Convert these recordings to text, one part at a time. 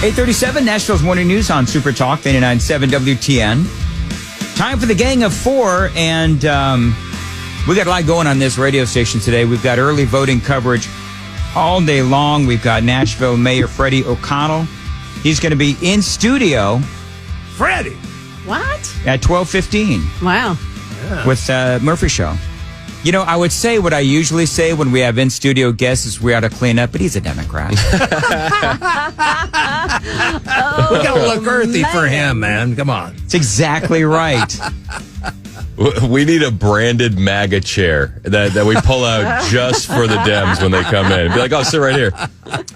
8:37 Nashville's Morning News on Super Talk 89.7 WTN. Time for the Gang of Four, and we got a lot going on this radio station today. We've got early voting coverage all day long. We've got Nashville Mayor Freddie O'Connell. He's going to be in studio. Freddie. What? At 12:15. Wow. Yeah. With Murphy Show. You know, I would say what I usually say when we have in-studio guests is we ought to clean up, but he's a Democrat. We got to look earthy for him, man. Come on. That's exactly right. We need a branded MAGA chair that we pull out just for the Dems when they come in. Be like, oh, sit right here.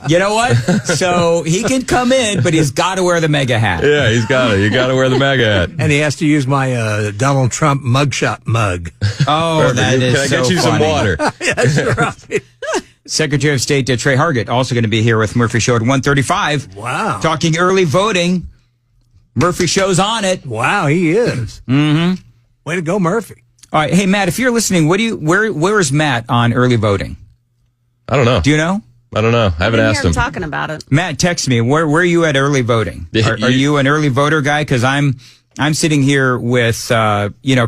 You know what? So he can come in, but he's got to wear the MAGA hat. Yeah, he's got it. You got to wear the MAGA hat. And he has to use my Donald Trump mugshot mug. Oh, Perfect. that is Can I so get you funny. some water? That's right. Secretary of State Trey Hargett also going to be here with Murphy Show at 1:35. Wow. Talking early voting. Murphy Show's on it. Wow, he is. Mm-hmm. Way to go, Murphy. All right, hey Matt, if you're listening, where is Matt on early voting? I don't know. Do you know? I don't know. I haven't asked him. Talking about it. Matt, text me. Where are you at early voting? Are you an early voter guy? Because I'm sitting here with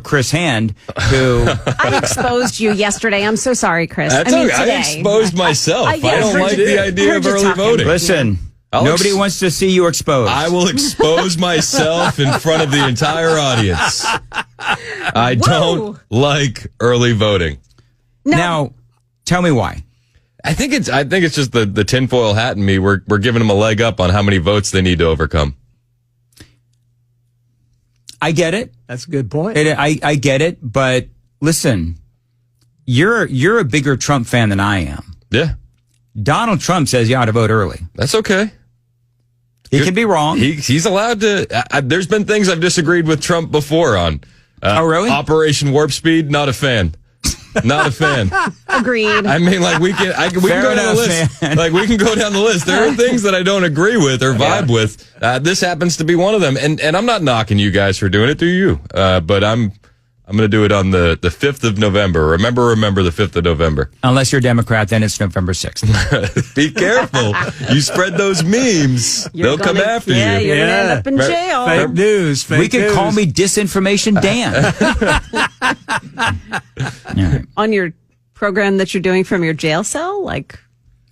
Chris Hand, who I exposed you yesterday. I'm so sorry, Chris. That's I mean, okay. today. I exposed myself. I yeah, don't heard like you- the idea heard of you early talking. voting. listen. Nobody wants to see you exposed. I will expose myself in front of the entire audience. I don't like early voting. No. Now, tell me why. I think it's just the tinfoil hat in me. We're giving them a leg up on how many votes they need to overcome. I get it. That's a good point. I get it, but listen, you're a bigger Trump fan than I am. Yeah, Donald Trump says you ought to vote early. that's okay. He can be wrong. He's allowed to. There's been things I've disagreed with Trump before on. Oh, really? Operation Warp Speed, not a fan. Not a fan. Agreed. I mean, like we can go down the list. man. Like we can go down the list. There are things that I don't agree with or vibe with. This happens to be one of them. And I'm not knocking you guys for doing it. Do you? But I'm going to do it on the 5th of November. Remember the 5th of November. Unless you're a Democrat, then it's November 6th. Be careful. You spread those memes. They'll come after you. You're going to end up in Right. jail. Fake news. Fake We could news. call me Disinformation Dan. All right. On your program that you're doing from your jail cell? Like,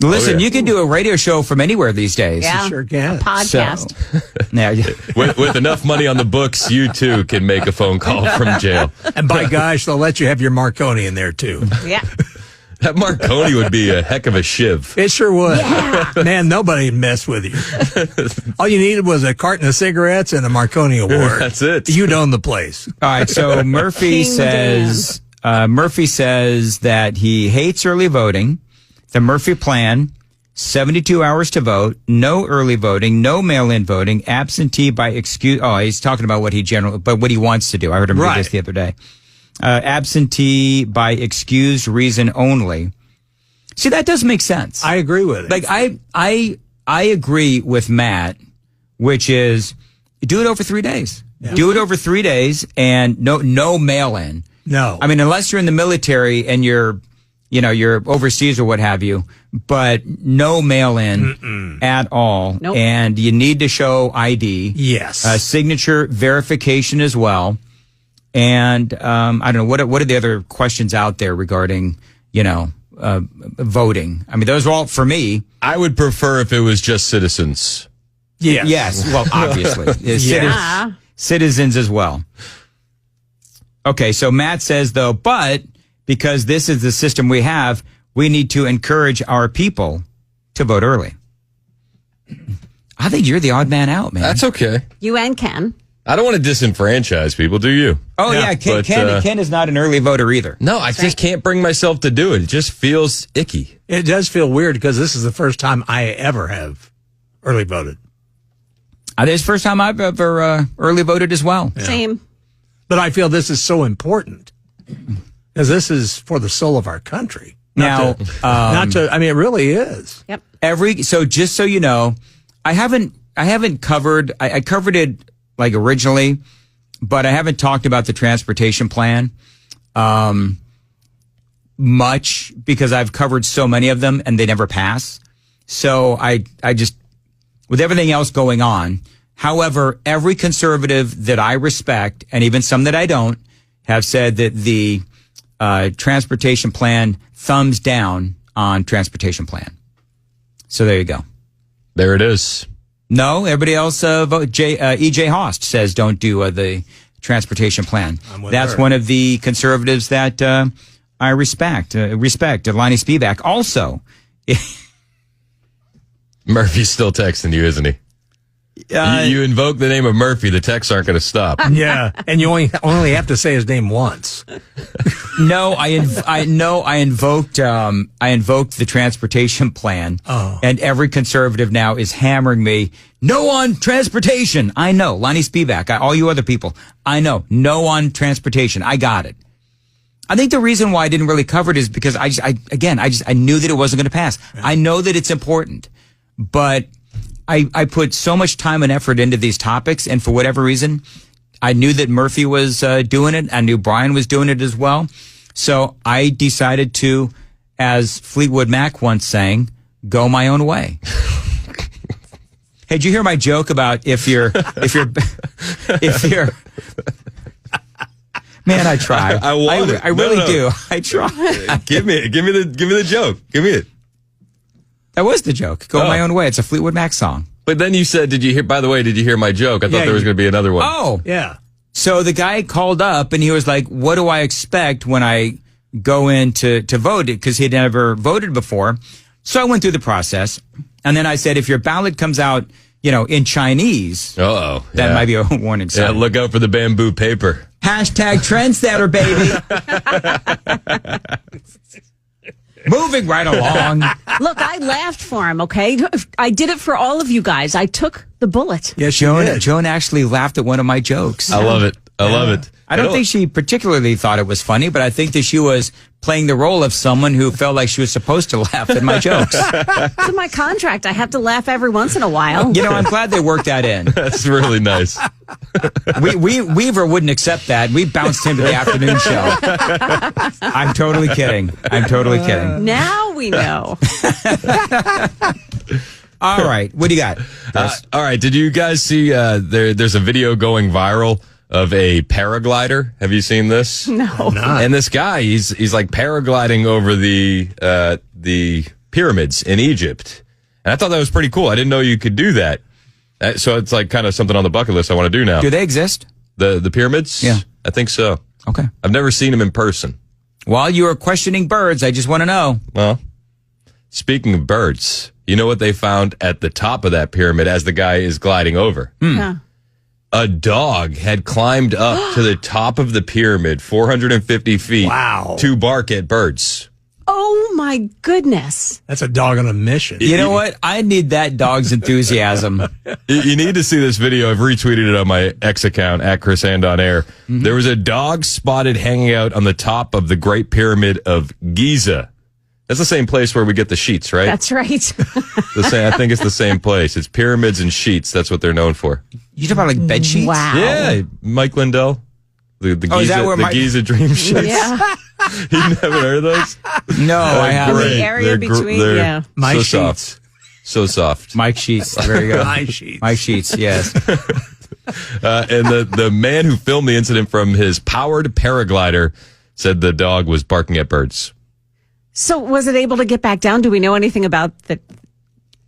Listen, yeah. you can do a radio show from anywhere these days. yeah. Sure can. A podcast. Yeah. With enough money on the books, you too can make a phone call from jail. And by gosh, they'll let you have your Marconi in there, too. Yeah. That Marconi would be a heck of a shiv. It sure would. Man, nobody messed with you. All you needed was a carton of cigarettes and a Marconi award. That's it. You'd own the place. All right. So Murphy King says that he hates early voting. The Murphy plan: 72 hours to vote, no early voting, no mail-in voting, absentee by excuse. Oh, he's talking about what he wants to do. I heard him read this the other day. Absentee by excused reason only. See, that does make sense. I agree with it. Like I agree with Matt, which is do it over 3 days. Yeah. Do it over 3 days and no mail in. No. I mean, unless you're in the military and you're overseas or what have you, but no mail in at all. Nope. And you need to show ID. Yes. Signature verification as well. And I don't know, what are the other questions out there regarding, voting? I mean, those are all, for me. I would prefer if it was just citizens. Yes. Yes, well, obviously. Yeah. Citizens as well. Okay, so Matt says, though, but because this is the system we have, we need to encourage our people to vote early. I think you're the odd man out, man. That's okay. You and Ken. I don't want to disenfranchise people, do you? Oh, yeah, Ken is not an early voter either. No, I just can't bring myself to do it. It just feels icky. It does feel weird because this is the first time I ever have early voted. This is the first time I've ever early voted as well. Yeah. Same. But I feel this is so important because this is for the soul of our country. Now, I mean, it really is. Yep. So just so you know, I haven't covered, I covered it like originally, but I haven't talked about the transportation plan much because I've covered so many of them and they never pass. So I just, with everything else going on, however, every conservative that I respect, and even some that I don't, have said that the transportation plan, thumbs down on transportation plan. So there you go. There it is. No, everybody else vote. E.J. Host says don't do the transportation plan. That's her. one of the conservatives that I respect. Lonnie Spivak. Also, Murphy's still texting you, isn't he? You invoke the name of Murphy, the texts aren't going to stop. Yeah, and you only have to say his name once. no, I invoked the transportation plan, and every conservative now is hammering me. No on transportation. I know, Lonnie Spivak. All you other people, I know. No on transportation. I got it. I think the reason why I didn't really cover it is because I knew that it wasn't going to pass. I know that it's important, but I put so much time and effort into these topics, and for whatever reason, I knew that Murphy was doing it. I knew Brian was doing it as well. So I decided to, as Fleetwood Mac once sang, go my own way. Hey, did you hear my joke about if you're man, I try. I want it. I really No. do. I try. Give me the joke. Give me it. That was the joke. Go my own way. It's a Fleetwood Mac song. But then you said, did you hear my joke? I thought there was going to be another one. Oh, Yeah. so the guy called up and he was like, what do I expect when I go in to vote? Because he'd never voted before. So I went through the process. And then I said, if your ballot comes out, in Chinese, that might be a warning sign. Yeah, look out for the bamboo paper. Hashtag trendsetter, baby. Moving right along. Look, I laughed for him, okay? I did it for all of you guys. I took the bullet. Yes, you did. Joan actually laughed at one of my jokes. I love it. I love it. I don't think she particularly thought it was funny, but I think that she was playing the role of someone who felt like she was supposed to laugh at my jokes. It's in my contract. I have to laugh every once in a while. I'm glad they worked that in. That's really nice. Weaver wouldn't accept that. We bounced him to the afternoon show. I'm totally kidding. Now we know. All right. What do you got? All right. Did you guys see there's a video going viral of a paraglider? Have you seen this? No. And this guy, he's like paragliding over the pyramids in Egypt. And I thought that was pretty cool. I didn't know you could do that. So it's like kind of something on the bucket list I want to do now. Do they exist? The pyramids? Yeah. I think so. Okay. I've never seen them in person. While you are questioning birds, I just want to know. Well, speaking of birds, you know what they found at the top of that pyramid as the guy is gliding over? Yeah. A dog had climbed up to the top of the pyramid, 450 feet, to bark at birds. Oh, my goodness. That's a dog on a mission. You know what? I need that dog's enthusiasm. You need to see this video. I've retweeted it on my X account, at Chris And On Air. Mm-hmm. There was a dog spotted hanging out on the top of the Great Pyramid of Giza. That's the same place where we get the sheets, right? That's right. I think it's the same place. It's pyramids and sheets. That's what they're known for. You talk about like bed sheets? Wow. Yeah, Mike Lindell. The Giza Dream Sheets. Yeah. You never heard of those? No, I haven't. The area between, they're My so sheets. soft. So soft. Mike Sheets. Very good. My sheets. Mike Sheets, yes. And the man who filmed the incident from his powered paraglider said the dog was barking at birds. So was it able to get back down? Do we know anything about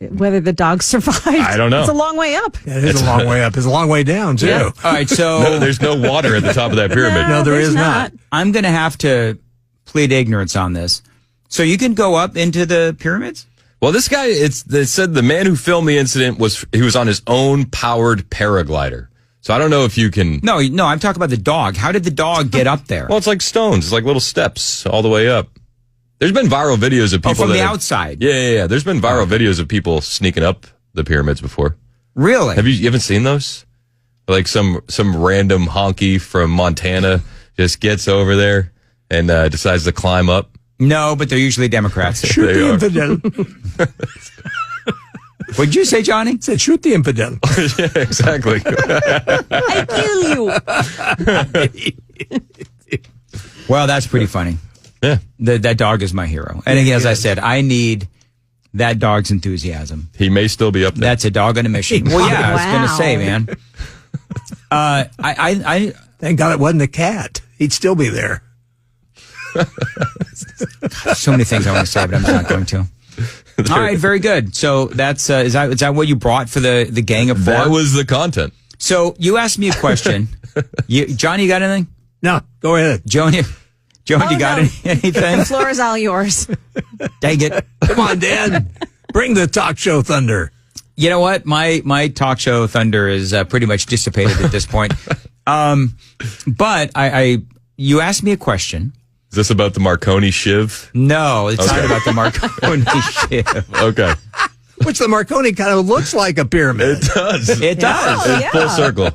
whether the dog survived? I don't know. It's a long way up. Yeah, it is a long way up. It's a long way down, too. Yeah. All right, so No, there's no water at the top of that pyramid. No, there there's is not. I'm going to have to plead ignorance on this. So you can go up into the pyramids? Well, this guy, they said the man who filmed the incident was on his own powered paraglider. So I don't know if you can. No, I'm talking about the dog. How did the dog get up there? Well, it's like stones. It's like little steps all the way up. There's been viral videos of people from the have- outside. Yeah. There's been viral videos of people sneaking up the pyramids before. Really? You haven't seen those? Like some random honky from Montana just gets over there and decides to climb up. No, but they're usually Democrats. Shoot They the are. infidel. What'd you say, Johnny? Said, shoot the infidel. Yeah, exactly. I kill you. Well, that's pretty funny. Yeah. That dog is my hero. And again, as I said, I need that dog's enthusiasm. He may still be up there. That's a dog on a mission. Well, yeah, I was going to Wow. say, man. I Thank God it wasn't a cat. He'd still be there. so many things I want to say, but I'm not going to. All right, very good. So that's is that what you brought for the gang of four? That was the content. So you asked me a question. Johnny, you got anything? No, go ahead. Joan, you got no. anything? The floor is all yours. Dang it. Come on, Dan. Bring the talk show thunder. You know what? My talk show thunder is pretty much dissipated at this point. But you asked me a question. Is this about the Marconi Shiv? No, it's not about the Marconi shiv. Okay. Which the Marconi kind of looks like a pyramid. It does. It does. Oh, It's yeah. full circle.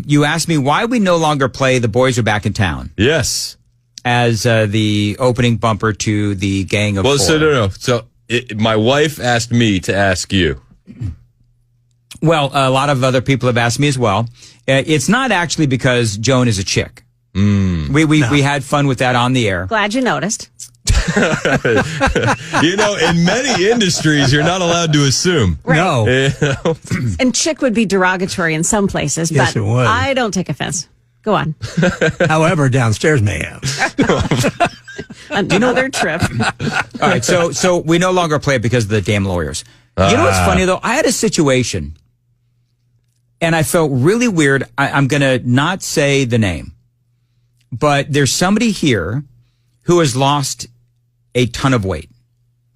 You asked me why we no longer play The Boys Are Back in Town Yes. as the opening bumper to the Gang of Well, Four. so no. So my wife asked me to ask you. Well, a lot of other people have asked me as well. It's not actually because Joan is a chick. We had fun with that on the air. Glad you noticed. You know, in many industries, you're not allowed to assume. No. And chick would be derogatory in some places, Yes, but it would. I don't take offense. Go on. However, downstairs may have. Another trip. All right, so we no longer play it because of the damn lawyers. You know what's funny though? I had a situation, and I felt really weird. I'm going to not say the name, but there's somebody here who has lost a ton of weight.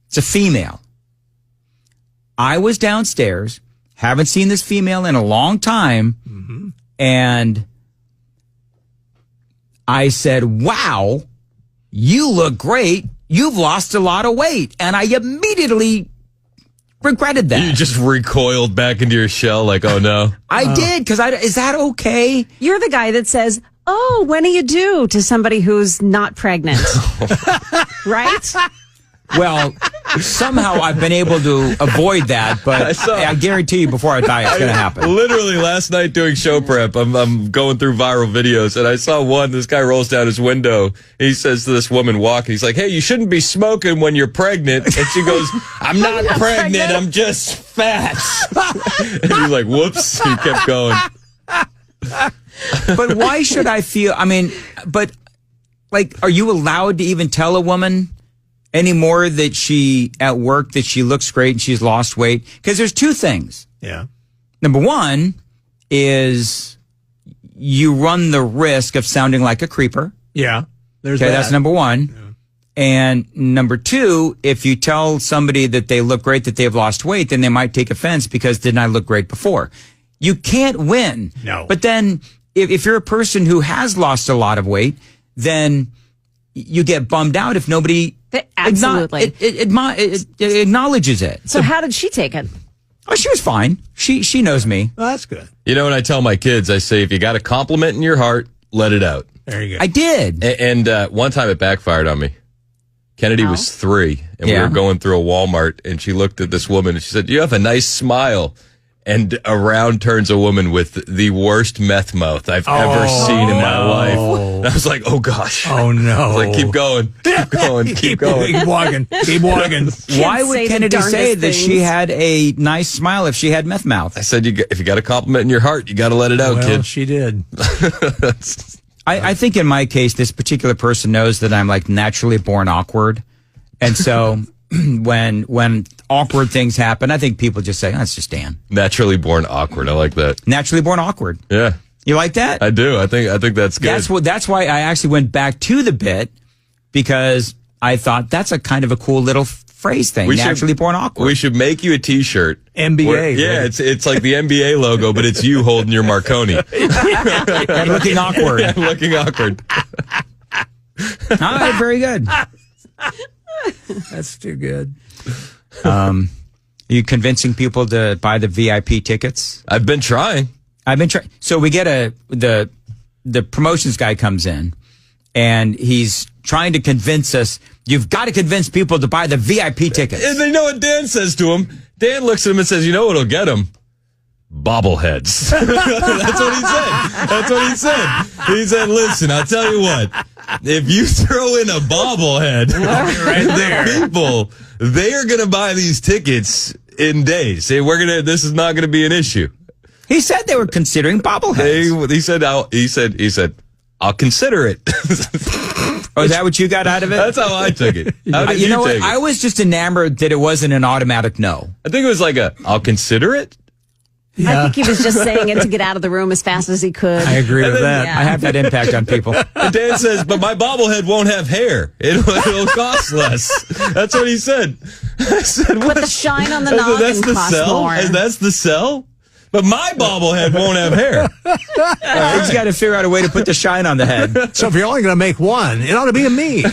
It's a female. I was downstairs, haven't seen this female in a long time, and I said, "Wow, you look great. You've lost a lot of weight." And I immediately regretted that. You just recoiled back into your shell like, oh no. I did, because is that okay? You're the guy that says, "Oh, when do you do?" to somebody who's not pregnant. Right? Well, somehow I've been able to avoid that, but I guarantee you before I die, it's going to happen. Literally last night doing show prep, I'm going through viral videos, and I saw one. This guy rolls down his window. He says to this woman walking, he's like, "Hey, you shouldn't be smoking when you're pregnant." And she goes, "I'm not pregnant. I'm just fat." And he's like, "Whoops." He kept going. But why should I feel, but like, are you allowed to even tell a woman anymore that at work that she looks great and she's lost weight? Because there's two things. Yeah. Number one is you run the risk of sounding like a creeper. Yeah. There's Okay, that. that's number one. Yeah. And number two, if you tell somebody that they look great, that they've lost weight, then they might take offense because didn't I look great before? You can't win. No. But then if you're a person who has lost a lot of weight, then you get bummed out if nobody Absolutely. acknowledges it. So how did she take it? Oh, she was fine. She knows me. Well, that's good. You know, when I tell my kids, I say, if you got a compliment in your heart, let it out. There you go. I did. And one time it backfired on me. Kennedy was 3, and we Yeah. were going through a Walmart, and she looked at this woman, and she said, "You have a nice smile." And around turns a woman with the worst meth mouth I've ever seen in my life. And I was like, oh, gosh. Oh, no. I was like, keep going. Keep going. Keep going. Keep walking. Keep walking. Why Kids would say the Kennedy say darndest that she things. had a nice smile if she had meth mouth? I said, if you got a compliment in your heart, you got to let it out, Well, kid. she did. I think in my case, this particular person knows that I'm like naturally born awkward. And so when awkward things happen, I think people just say, oh, it's just Dan. Naturally born awkward. I like that. Naturally born awkward. Yeah, You like that? I do. I think that's good. That's why I actually went back to the bit, because I thought that's a kind of a cool little phrase thing. Naturally born awkward. We should make you a T-shirt. NBA. Where- yeah, right? it's like the NBA logo, but it's you holding your Marconi. And looking awkward. Yeah, looking awkward. All right, very good. That's too good. Are you convincing people to buy the VIP tickets? I've been trying. I've been trying. So we get the promotions guy comes in, and he's trying to convince us, you've got to convince people to buy the VIP tickets. And they know what Dan says to him. Dan looks at him and says, you know what'll get him? bobbleheads. That's what he said. That's what he said. He said, listen, I'll tell you what. If you throw in a bobblehead right there, people, they are going to buy these tickets in days. Say, this is not going to be an issue. He said they were considering bobbleheads. He said, I'll consider it. Oh, is that what you got out of it? That's how I took it. How did you know what? take it? I was just enamored that it wasn't an automatic no. I think it was like I'll consider it. I think he was just saying it to get out of the room as fast as he could. I agree with that. Yeah. I have that impact on people. And Dan says, but my bobblehead won't have hair. It'll cost less. That's what he said. I said, But the shine on the noggin costs more. And that's the sell? But my bobblehead won't have hair. He's got to figure out a way to put the shine on the head. So if you're only going to make one, it ought to be a me.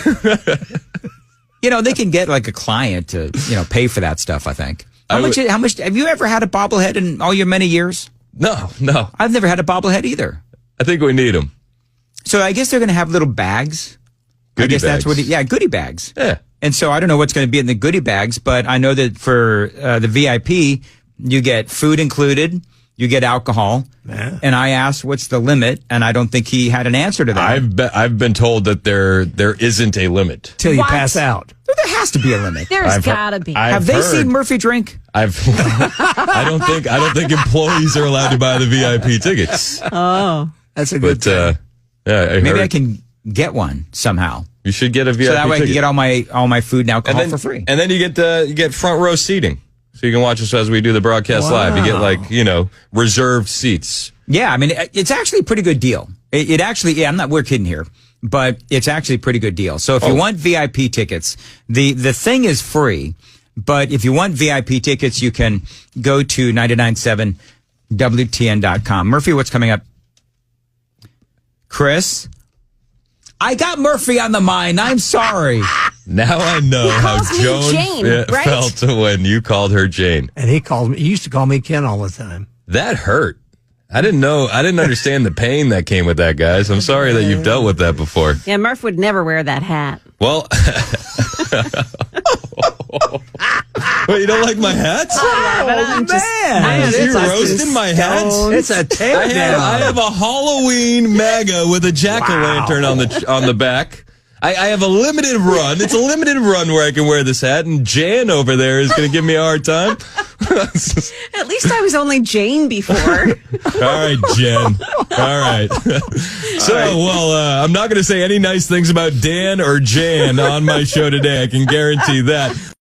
You know, they can get like a client to, pay for that stuff, I think. How much have you ever had a bobblehead in all your many years? No. I've never had a bobblehead either. I think we need them. So I guess they're going to have little bags. Goodie That's bags. what goodie bags. Yeah. And so I don't know what's going to be in the goodie bags, but I know that for the VIP, you get food included, you get alcohol. Yeah. And I asked, what's the limit? And I don't think he had an answer to that. I've been told that there isn't a limit. Till you What? pass out. There has to be a limit. There's I've gotta be. Have they seen Murphy drink? I don't think employees are allowed to buy the VIP tickets. That's a good But thing. yeah, Maybe I can get one somehow. You should get a VIP So that way I ticket. can get all my food and alcohol for free. And then you get front row seating. So you can watch us as we do the broadcast live. You get reserved seats. Yeah, I mean, it's actually a pretty good deal. It actually, we're kidding here, but it's actually a pretty good deal. So if you want VIP tickets, the thing is free, but if you want VIP tickets, you can go to 997WTN.com. Murphy, what's coming up? Chris? I got Murphy on the mind. I'm sorry. Now I know how calls me Joan Jane, right? felt when you called her Jane. And he used to call me Ken all the time. That hurt. I didn't understand the pain that came with that, guys. I'm sorry that you've dealt with that before. Yeah, Murph would never wear that hat. Well, wait, you don't like my hat? You're roasting my hat? It's a takedown. I have a Halloween MAGA with a jack-o'-lantern on the back. I have a limited run. It's a limited run where I can wear this hat, and Jan over there is going to give me a hard time. At least I was only Jane before. All right, Jen. All right. I'm not going to say any nice things about Dan or Jan on my show today. I can guarantee that.